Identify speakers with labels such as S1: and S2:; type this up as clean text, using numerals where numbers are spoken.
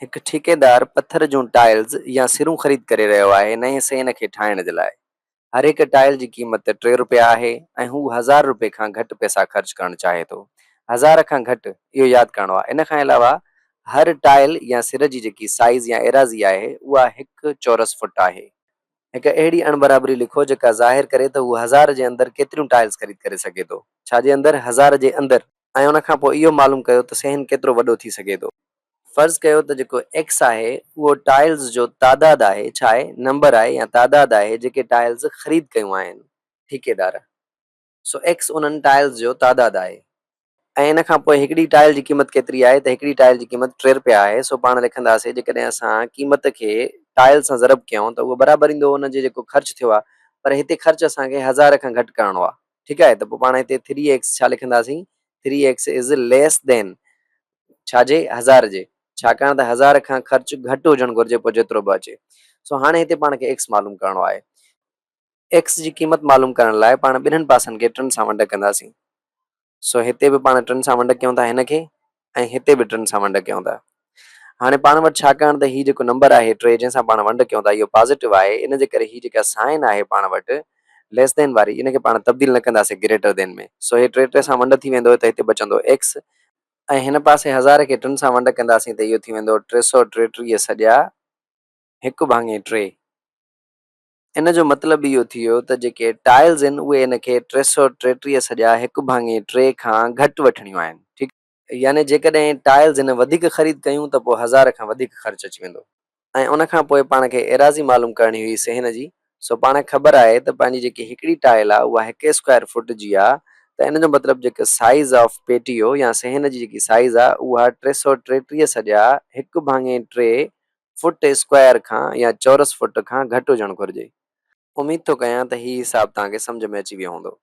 S1: हिकु ठेकेदार पथर जूं टाइल्स या सिरूं ख़रीद करे रहियो आहे नएं सेन खे ठाहिण जे लाइ। हर हिकु टाइल जी क़ीमत 3 रुपया आहे ऐं हू 1000 रुपए खां घटि पैसा ख़र्च करणु चाहे थो। 1000 खां घटि इहो यादि करिणो आहे। इन खां अलावा हर टाइल या सिर जी जेकी साइज़ या एराज़ी आहे उहा 1 चौरस फुट आहे। हिकु अहिड़ी अणबराबरी लिखो जेका ज़ाहिर करे त हू 1000 जे अंदरि केतिरियूं टाइल्स ख़रीद करे सघे थो। छा जे अंदरि 1000 जे अंदरि, ऐं उन खां पोइ इहो मालूम कयो त सहन केतिरो वॾो थी सघे थो। फर्ज़ कयो त जेको एक्स आहे उहो टाइल्स जो तादाद आहे, छा आहे, नंबर आहे या तादाद आहे जेके टाइल्स ख़रीद कयूं आहिनि ठेकेदार। सो एक्स उन्हनि टाइल्स जो तादाद आहे। ऐं इन खां पोइ हिकिड़ी टाइल जी क़ीमत केतिरी आहे त हिकिड़ी टाइल जी क़ीमत 3 रुपया आहे। सो पाण लिखंदासीं जेकॾहिं असां क़ीमत खे टाइल सां ज़रब कयूं त उहो बराबरि ईंदो उनजे जेको ख़र्चु थियो आहे। पर हिते ख़र्चु असांखे 1000 खां घटि करिणो आहे। ठीकु आहे, त पोइ पाण हिते 3x छा लिखंदासीं, 3x इज़ लेस देन छाजे, 1000 जे। छाकाणि त 1000 खां ख़र्चु घटि हुजणु घुरिजे पोइ जेतिरो बि अचे। सो हाणे हिते पाण खे एक्स मालूम करिणो आहे। एक्स जी क़ीमत मालूम करण लाइ पाण ॿिन्हिनि पासनि खे 3 सां वंड कंदासीं। सो हिते बि पाण 3 सां वंड कयूं था हिन खे, ऐं हिते बि 3 सां वंड कयूं था। हाणे पाण वटि छाकाणि त हीउ जेको नंबर आहे 3 जंहिंसां पाण वंड कयूं था इहो पॉज़िटिव आहे, इन जे करे हीअ जेका साइन आहे पाण वटि लेस देन वारी, इन खे पाण तब्दील न कंदासीं ग्रेटर देन में। सो हे 3 सां वंड थी वेंदो त हिते बचंदो एक्स, ऐं हिन पासे 1000 खे 3 सां वंड कंदासीं त इहो थी वेंदो 333 सॼा 1/3। इन जो मतिलबु इहो थी वियो त जेके टाइल्स आहिनि उहे इन खे 333 सॼा 1/3 खां घटि वठणियूं आहिनि। ठीकु, यानी जेकॾहिं टाइल्स हिन वधीक ख़रीद कयूं त पोइ 1000 खां वधीक ख़र्चु अची वेंदो। ऐं उन खां पोइ पाण खे एराज़ी मालूम करणी हुई सहन जी। सो पाण ख़बर आहे त पंहिंजी जेकी हिकिड़ी टाइल आहे उहा 1 स्क्वायर फुट जी आहे। त इन जो मतिलबु जेको साइज़ ऑफ पेटियो या सहन जी जेकी साइज़ आहे उहा 333 सॼा 1/3 फुट स्क्वायर खां या चौरस फुट खां घटि हुजणु घुरिजे। उमीद थो कयां त हीउ हिसाबु तव्हांखे सम्झ में अची वियो हूंदो।